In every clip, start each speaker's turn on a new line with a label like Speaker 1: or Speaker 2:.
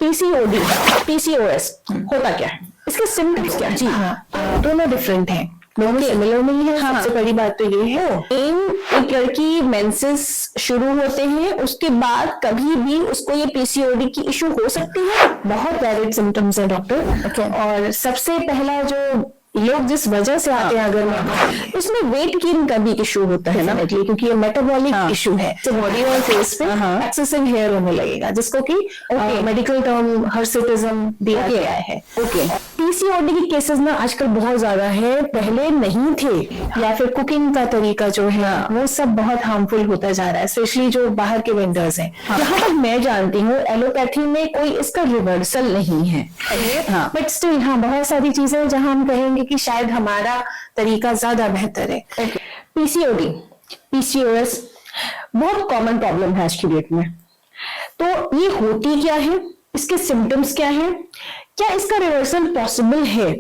Speaker 1: PCOD, PCOS होता क्या है, इसके सिम्टम्स क्या है?
Speaker 2: जी हाँ, दोनों डिफरेंट हैं, दोनों सिमिलर नहीं है। सबसे बड़ी बात तो ये है
Speaker 1: एक लड़की मेंसेस शुरू होते हैं, उसके बाद कभी भी उसको ये पीसीओडी की इशू हो सकती है?
Speaker 2: बहुत वैलिड सिम्टम्स है डॉक्टर। और सबसे पहला जो लोग जिस वजह से आते हैं, अगर मैं
Speaker 1: इसमें वेट गेन का भी इशू होता है ना,
Speaker 2: क्योंकि ये मेटाबॉलिक इशू है, तो बॉडी और फेस पे एक्सेसिव हेयर होने लगेगा, जिसको कि मेडिकल टर्म हर्सिटिज्म दिया गया है।
Speaker 1: पीसीओडी के केसेस ना आजकल बहुत ज्यादा है, पहले नहीं थे।
Speaker 2: या फिर कुकिंग का तरीका जो है वो सब बहुत हार्मफुल होता जा रहा है, स्पेशली जो बाहर के वेंडर्स हैं।
Speaker 1: जहां तक मैं जानती हूँ एलोपैथी में कोई इसका रिवर्सल नहीं है,
Speaker 2: बट स्टिल हाँ, बहुत सारी चीजें जहां हम कहेंगे कि शायद हमारा तरीका ज्यादा बेहतर है।
Speaker 1: पीसीओडी, पीसीओएस बहुत कॉमन प्रॉब्लम है आज की डेट में। तो ये होती क्या है, इसके सिम्टम्स क्या है, क्या इसका रिवर्सल पॉसिबल है,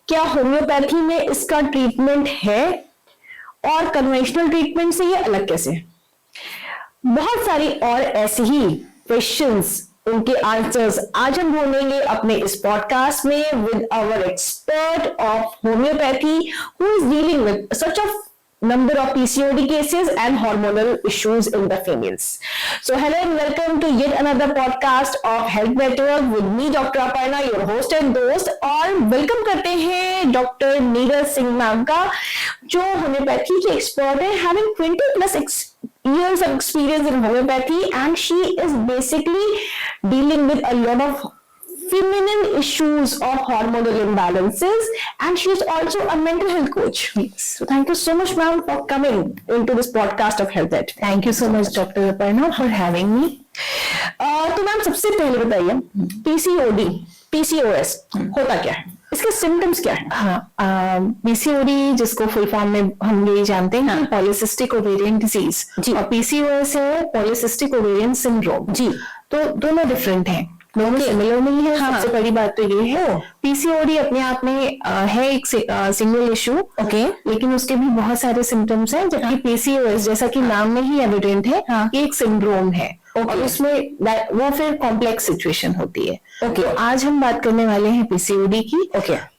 Speaker 1: क्या होम्योपैथी में इसका ट्रीटमेंट है और कन्वेंशनल ट्रीटमेंट से ये अलग कैसे है? बहुत सारी और ऐसी ही क्वेश्चंस, उनके आंसर्स आज हम ढूंढेंगे अपने इस पॉडकास्ट में with our expert of homeopathy who is dealing with such a number of PCOD cases and hormonal issues in the females. So hello and welcome to yet another podcast of Health Network with me Dr. Aparna, your host and दोस्त। और welcome करते हैं doctor Neeraj Singh ma'am का, जो homeopathy के expert है, having 20+ years of experience in homeopathy, and she is basically dealing with a lot of feminine issues of hormonal imbalances, and she is also a mental health coach. So thank you so much ma'am for coming into this podcast of Health Ed.
Speaker 2: Thank you so much Dr. Aparna for having me.
Speaker 1: तो ma'am सबसे पहले बताइए PCOD, PCOS होता क्या है, इसके symptoms क्या है?
Speaker 2: हाँ, पीसीओडी जिसको फुल फॉर्म में हम यही जानते हैं, पॉलीसिस्टिक ओवेरियन डिजीज, और पीसीओएस है पॉलीसिस्टिक ओवेरियन सिंड्रोम।
Speaker 1: जी,
Speaker 2: तो दोनों डिफरेंट हैं, दोनों सिमिलर नहीं है। सबसे बड़ी बात तो ये है पीसीओडी अपने आप में है एक सिंगल इशू, लेकिन उसके भी बहुत सारे सिम्टम्स हैं, जबकि पीसीओएस जैसा कि नाम में ही एविडेंट है, ये एक सिंड्रोम है और उसमें वो फिर कॉम्प्लेक्स सिचुएशन होती है। तो आज हम बात करने वाले हैं पीसीओडी की।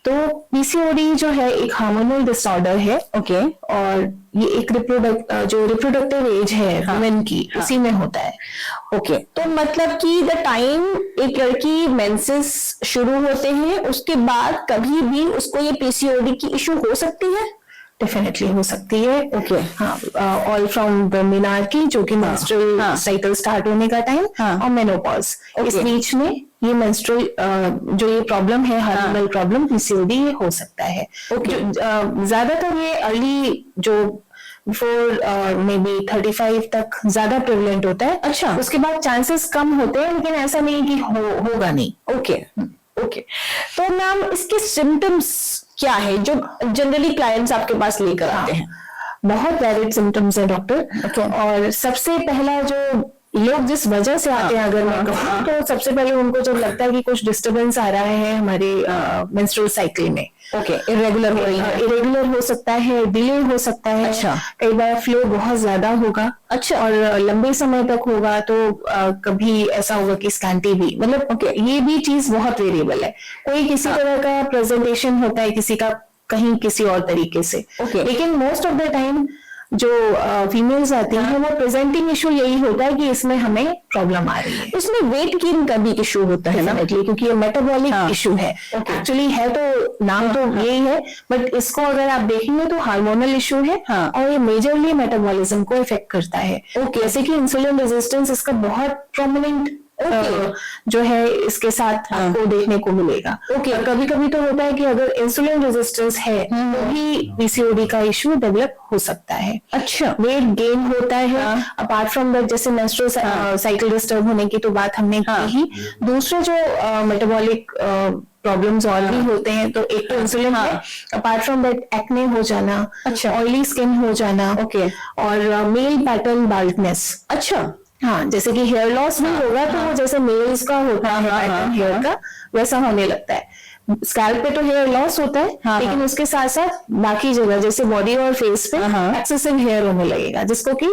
Speaker 2: तो पीसीओडी जो है एक हार्मोनल डिसऑर्डर है, और ये एक रिप्रोडक्टिव एज है वुमेन की, उसी में होता है।
Speaker 1: तो मतलब कि द टाइम एक लड़की मेंसेस शुरू होते हैं, उसके बाद कभी भी उसको ये पीसीओडी की इशू हो सकती है?
Speaker 2: डेफिनेटली हो सकती है। ऑल फ्रॉम द मेनार्की, जो कि मेंस्ट्रुअल साइकिल स्टार्ट होने का टाइम, और मेनोपॉज, इस बीच में ये मेंस्ट्रुअल जो ये प्रॉब्लम है, हार्मोनल प्रॉब्लम पीसीओडी, ये हो सकता है। ज्यादातर ये अर्ली जो बिफोर मे बी 35 तक ज्यादा प्रेवलेंट होता है।
Speaker 1: अच्छा,
Speaker 2: उसके बाद चांसेस कम होते हैं, लेकिन ऐसा नहीं कि होगा नहीं।
Speaker 1: तो मैम इसके सिम्टम्स क्या है जो जनरली क्लाइंट्स आपके पास लेकर आते हैं?
Speaker 2: बहुत वैलिड सिम्टम्स है डॉक्टर। और सबसे पहला जो लोग जिस वजह से आते हैं, अगर मैं कहूँ, तो सबसे पहले उनको जब लगता है कि कुछ डिस्टरबेंस आ रहा है हमारे मेंस्ट्रुअल साइकिल में, इरेगुलर हो सकता है, डिले हो सकता है। कई बार फ्लो बहुत ज्यादा होगा, और लंबे समय तक होगा, तो कभी ऐसा होगा कि स्कैंटी भी, मतलब ये भी चीज बहुत वेरिएबल है। कोई किसी तरह का प्रेजेंटेशन होता है, किसी का कहीं किसी और तरीके से, लेकिन मोस्ट ऑफ द टाइम जो फीमेल्स आती हैं, वो प्रेजेंटिंग इशू यही होता है कि इसमें हमें प्रॉब्लम आ रही है।
Speaker 1: इसमें वेट गेन का भी इशू होता है ना,
Speaker 2: क्योंकि ये मेटाबॉलिक इशू है। एक्चुअली है तो नाम तो यही है, बट इसको अगर आप देखेंगे तो हार्मोनल इशू है, और ये मेजरली मेटाबॉलिज्म को इफेक्ट करता है। जैसे कि इंसुलिन रेजिस्टेंस इसका बहुत प्रोमिनेंट जो है इसके साथ आपको देखने को मिलेगा। कभी कभी तो होता है कि अगर इंसुलिन रेजिस्टेंस है तो भी पीसीओडी का इशू डेवलप हो सकता है। वेट गेन होता है। अपार्ट फ्रॉम दैट, जैसे मेंस्ट्रुअल साइकिल डिस्टर्ब होने की तो बात हमने की ही, दूसरे जो मेटाबॉलिक प्रॉब्लम्स और भी होते हैं, तो एक तो इंसुलिन है, अपार्ट फ्रॉम दैट एक्ने हो जाना, ऑयली स्किन हो जाना, और मेल पैटर्न बाल्डनेस। जैसे कि हेयर लॉस भी होगा, तो वो जैसे मेल्स का होता है पैटर्न हेयर का, वैसा होने लगता है। स्कैल्प पे तो हेयर लॉस होता है,
Speaker 1: हाँ,
Speaker 2: लेकिन उसके साथ साथ बाकी जगह जैसे बॉडी और फेस पे एक्सेसिव हेयर होने लगेगा, जिसको कि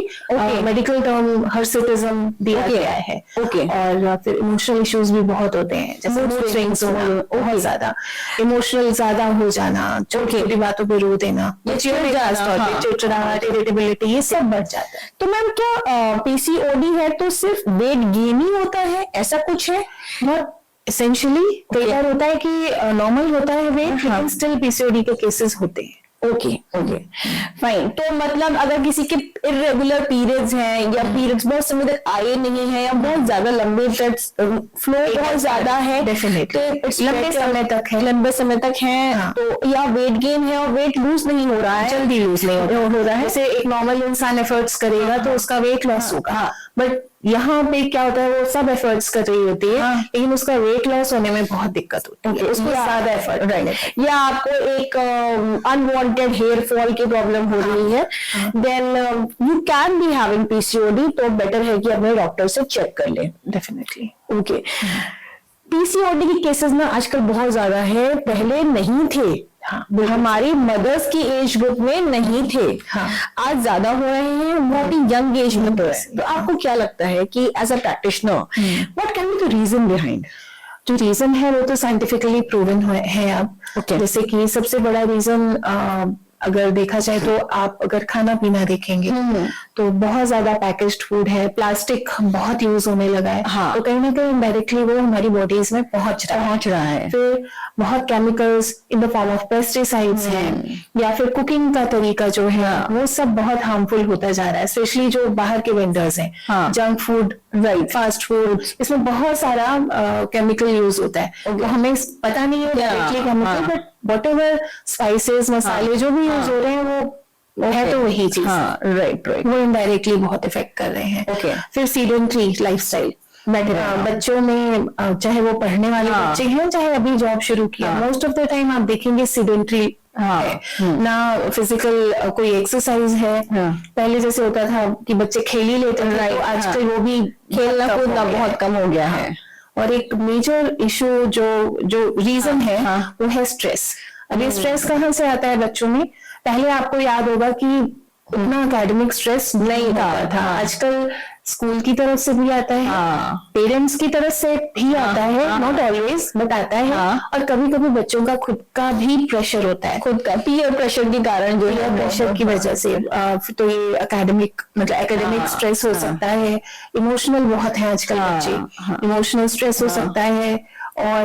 Speaker 2: मेडिकल टर्म हर्सिटिज्म दिया गया है। और फिर इमोशनल इश्यूज भी बहुत होते हैं, जैसे मूड स्विंग्स होना, बहुत ज्यादा इमोशनल ज्यादा हो जाना, छोटी छोटी बातों पे रो देना, चिड़चिड़ाहट, इरिटेबिलिटी, ये सब बढ़ जाता है।
Speaker 1: तो मैम क्या पीसीओडी है तो सिर्फ वेट गेन ही होता है, ऐसा कुछ है?
Speaker 2: एसेंशियली कई बार होता है कि नॉर्मल होता है वेट, लेकिन स्टिल पीसीओडी के केसेस होते हैं।
Speaker 1: Okay fine. तो मतलब अगर किसी के इरेगुलर पीरियड्स हैं या पीरियड्स बहुत समय तक आए नहीं है या बहुत ज्यादा लंबे फ्लो बहुत ज्यादा है,
Speaker 2: डेफिनेटली
Speaker 1: लंबे समय तक है, तो या वेट गेन है और वेट लूज नहीं हो रहा है,
Speaker 2: जल्दी लूज नहीं हो रहा है, जैसे एक नॉर्मल इंसान एफर्ट्स करेगा तो उसका वेट लॉस होगा, बट यहाँ पे क्या होता है, वो सब एफर्ट्स कर रही होती है, लेकिन उसका वेट लॉस होने में बहुत दिक्कत होती है, उसको ज्यादा एफर्ट,
Speaker 1: या आपको एक अनवांटेड हेयर फॉल की प्रॉब्लम हो रही है, then you can be having PCOD, तो बेटर है कि अपने डॉक्टर से चेक कर लें।
Speaker 2: डेफिनेटली।
Speaker 1: ओके, पीसीओडी के केसेस ना आजकल बहुत ज्यादा है, पहले नहीं थे। हमारी मदर्स की एज ग्रुप में नहीं थे, आज ज्यादा हो रहे हैं, बहुत ही यंग एज में हो रहे हैं। तो आपको क्या लगता है कि as a practitioner what can be the reason behind?
Speaker 2: जो रीजन है वो तो साइंटिफिकली प्रूवन है अब। जैसे कि सबसे बड़ा रीजन अगर देखा जाए तो आप अगर खाना पीना देखेंगे तो बहुत ज्यादा पैकेज्ड फूड है, प्लास्टिक बहुत यूज होने लगा है, तो कहीं ना कहीं इनडायरेक्टली वो हमारी बॉडीज में पहुंच रहा है। फिर बहुत chemicals in the form of pesticides हैं, या फिर कुकिंग का तरीका जो है वो सब बहुत हार्मफुल होता जा रहा है, स्पेशली जो बाहर के वेंडर्स हैं, जंक फूड, फास्ट फूड, इसमें बहुत सारा केमिकल यूज होता है, तो हमें पता नहीं है directly chemical, but whatever spices, मसाले जो भी यूज हो रहे हैं वो है तो वही चीज,
Speaker 1: राइट,
Speaker 2: वो इनडायरेक्टली बहुत इफेक्ट कर रहे हैं। फिर सीडेंटरी लाइफस्टाइल, बच्चों में चाहे वो पढ़ने वाले बच्चे हैं, चाहे अभी जॉब शुरू किया, मोस्ट ऑफ द टाइम आप देखेंगे सीडेंटरी है, ना फिजिकल कोई एक्सरसाइज है। पहले जैसे होता था कि बच्चे खेल ही लेते थे, तो आजकल वो भी
Speaker 1: खेलना कूदना बहुत कम हो गया है।
Speaker 2: और एक मेजर इशू जो रीजन है वो है स्ट्रेस। अभी स्ट्रेस कहाँ से आता है बच्चों में? पहले आपको याद होगा कि उतना एकेडमिक स्ट्रेस नहीं था, आजकल स्कूल की तरफ से भी आता है, पेरेंट्स की तरफ से भी आता है, नॉट ऑलवेज बट आता है, और कभी कभी बच्चों का खुद का भी प्रेशर होता है, खुद का पीयर प्रेशर के कारण, जो है प्रेशर की वजह से। तो ये एकेडमिक स्ट्रेस हो सकता है, इमोशनल बहुत है आजकल बच्चे, इमोशनल स्ट्रेस हो सकता है, और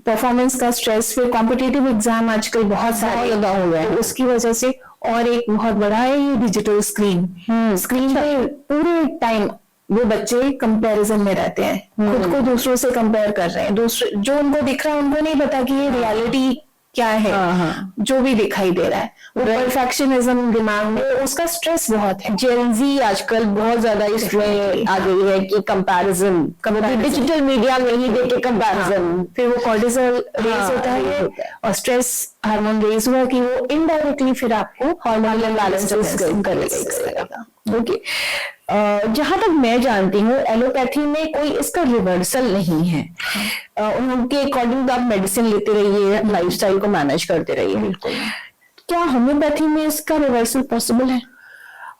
Speaker 2: परफॉर्मेंस का स्ट्रेस, फिर कॉम्पिटिटिव एग्जाम आजकल बहुत सारे लगा हुआ है उसकी वजह से। और एक बहुत बड़ा है ये डिजिटल स्क्रीन पे पूरे टाइम वो बच्चे कंपैरिजन में रहते हैं, खुद को दूसरों से कंपेयर कर रहे हैं, दूसरे जो उनको दिख रहा है उनको नहीं पता कि ये रियलिटी क्या है, जो भी दिखाई दे रहा है, वो परफेक्शनिज्म दिमाग में, उसका स्ट्रेस बहुत है।
Speaker 1: जेन ज़ी आजकल बहुत ज्यादा इसमें आ गई है कि कंपैरिजन, कभी डिजिटल मीडिया में ही देखे कंपैरिजन,
Speaker 2: फिर वो कॉर्टिसोल रेज होता है और स्ट्रेस हार्मोन रेज हुआ कि वो इनडायरेक्टली फिर आपको हार्मोनल इम्बैलेंसेस करेगा।
Speaker 1: ओके, जहां तक मैं जानती हूँ एलोपैथी में कोई इसका रिवर्सल नहीं है, उनके अकॉर्डिंग तो आप मेडिसिन लेते रहिए, लाइफस्टाइल को मैनेज करते रहिए।
Speaker 2: बिल्कुल।
Speaker 1: क्या होम्योपैथी में इसका रिवर्सल पॉसिबल है?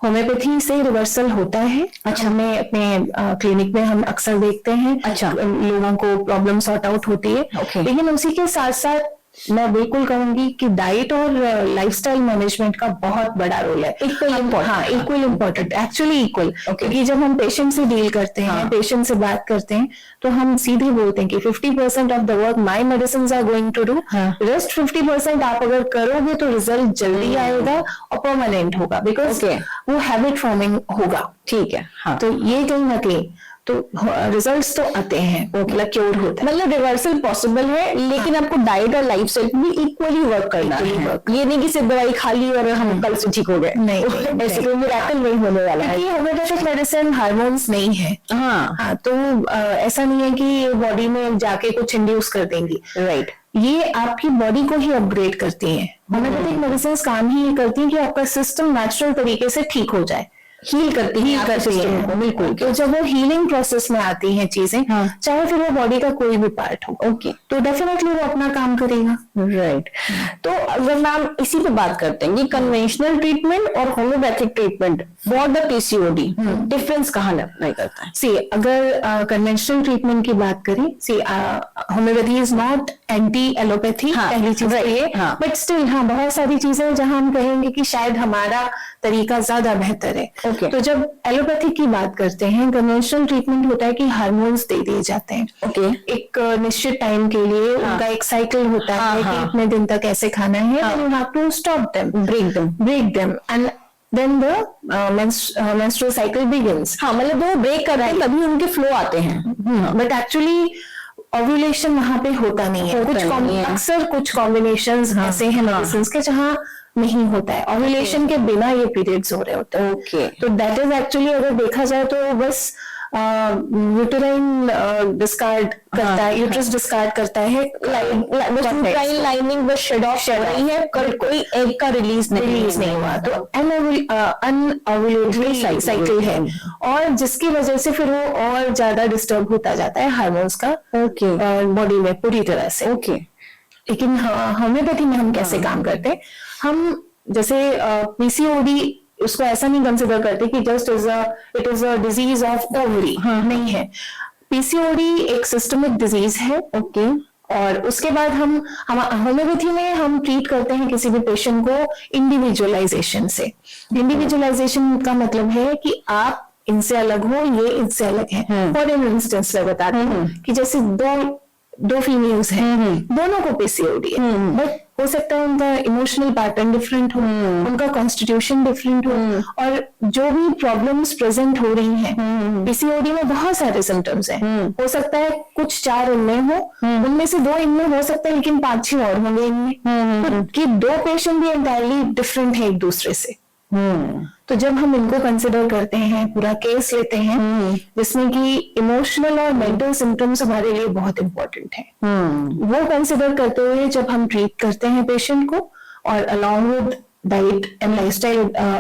Speaker 2: होम्योपैथी से रिवर्सल होता है। अच्छा, हमें अपने क्लिनिक में हम अक्सर देखते हैं, अच्छा, लोगों को प्रॉब्लम सॉर्ट आउट होती है, लेकिन उसी के साथ साथ मैं बिल्कुल कहूंगी कि डाइट और लाइफस्टाइल मैनेजमेंट का बहुत बड़ा रोल है, इक्वल इम्पोर्टेंट, एक्चुअली इक्वल। क्योंकि जब हम पेशेंट से डील करते हैं, पेशेंट से बात करते हैं, तो हम सीधे बोलते हैं कि 50% of the work my medicines are going to do, rest 50% आप अगर करोगे तो रिजल्ट जल्दी आएगा और परमानेंट होगा, बिकॉज वो हैबिट फॉर्मिंग होगा। ठीक है, तो ये कहीं ना कहीं तो रिजल्ट्स तो आते हैं, मतलब क्योर होता है, मतलब रिवर्सल पॉसिबल है, लेकिन आपको डाइट और लाइफस्टाइल भी इक्वली वर्क करना है। ये नहीं कि सिर्फ दवाई खा ली और हम कल से ठीक हो गए, नहीं, ऐसे कोई मिरेकल नहीं होने वाला है। ये होम्योपैथिक मेडिसिन हार्मोन्स नहीं है, हाँ, तो ऐसा नहीं है कि बॉडी में जाके कुछ इंड्यूस कर देंगी, राइट, ये आपकी बॉडी को ही अपग्रेड करती है। होम्योपैथिक मेडिसिन काम ही ये करती है कि आपका सिस्टम नेचुरल तरीके से ठीक हो जाए,
Speaker 1: हील करती है आपके सिस्टम को।
Speaker 2: बिल्कुल। तो जब वो हीलिंग प्रोसेस में आती हैं चीजें, चाहे फिर वो बॉडी का कोई भी पार्ट हो,
Speaker 1: ओके,
Speaker 2: तो डेफिनेटली वो अपना काम करेगा।
Speaker 1: राइट। तो अगर मैम इसी पे बात करते हैं कि कन्वेंशनल ट्रीटमेंट और homeopathic treatment for the PCOD, difference कहाँ अप्लाई करता है?
Speaker 2: सी अगर कन्वेंशनल ट्रीटमेंट की बात करें, see homeopathy is not anti allopathy, पहली चीज ये, बट स्टिल हाँ बहुत सारी चीजें जहां हम कहेंगे कि शायद हमारा तरीका ज्यादा बेहतर है। तो जब एलोपैथी की बात करते हैं, कन्वेंशनल ट्रीटमेंट होता है कि हार्मोन्स दे दिए जाते हैं एक निश्चित टाइम के लिए, उनका एक साइकिल होता है कि इतने दिन तक ऐसे खाना है, then you have to stop them, break them and then the menstrual cycle begins।
Speaker 1: हाँ, मतलब वो ब्रेक कर रहे हैं तभी उनके फ्लो आते हैं,
Speaker 2: बट एक्चुअली ओव्यूलेशन वहां पे होता नहीं है। अक्सर कुछ कॉम्बिनेशंस ऐसे हैं मेडिसिन के जहां नहीं होता है, ओव्यूलेशन के बिना ये पीरियड्स हो रहे होते हैं। तो दैट इज एक्चुअली अगर देखा जाए तो बस यूटेराइन डिस्कार्ड करता है, यूट्रस डिस्कार्ड करता है,
Speaker 1: यूटेराइन लाइनिंग बस शेड ऑफ कर रही है, कोई एग का रिलीज नहीं हुआ,
Speaker 2: तो अनओव्यूलेटरी साइकिल है, और जिसकी वजह से फिर वो और ज्यादा डिस्टर्ब होता जाता है हार्मोन्स का बॉडी में पूरी तरह से। लेकिन होम्योपैथी में हम कैसे काम करते हैं, हम जैसे पीसीओडी उसको ऐसा नहीं कंसिडर करते कि just it is a disease of ovary, नहीं है। पीसीओडी एक सिस्टमिक डिजीज है। और उसके बाद हम होम्योपैथी में हम ट्रीट करते हैं किसी भी पेशेंट को इंडिविजुअलाइजेशन से। इंडिविजुअलाइजेशन का मतलब है कि आप इनसे अलग हो, ये इनसे अलग है। फॉर इंस्टेंस मैं बताती हूँ कि जैसे दो फीमेल्स हैं, दोनों को पीसीओडी है, बट हो सकता है उनका इमोशनल पैटर्न डिफरेंट हो, उनका कॉन्स्टिट्यूशन डिफरेंट हो, और जो भी प्रॉब्लम्स प्रेजेंट हो रही हैं, पीसीओडी में बहुत सारे सिम्टम्स हैं। हो सकता है कुछ 4 इनमें हो, उनमें से 2 इनमें हो सकता है, लेकिन 5-6 और होंगे इनमें, कि 2 पेशेंट भी एंटायरली डिफरेंट है एक दूसरे से। तो जब हम इनको कंसिडर करते हैं, पूरा केस लेते हैं जिसमें कि इमोशनल और मेंटल सिम्टम्स हमारे लिए बहुत इंपॉर्टेंट है, वो कंसिडर करते हुए जब हम ट्रीट करते हैं पेशेंट को, और along with diet and lifestyle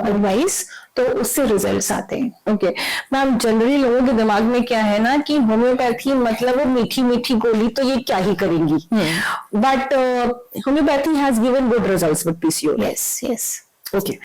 Speaker 2: advice, तो उससे रिजल्ट्स आते हैं।
Speaker 1: मैम, जनरली लोगों के दिमाग में क्या है ना कि होम्योपैथी मतलब वो मीठी मीठी गोली, तो ये क्या ही करेंगी, but homeopathy has given good results with PCOD.
Speaker 2: Yes.
Speaker 1: Okay.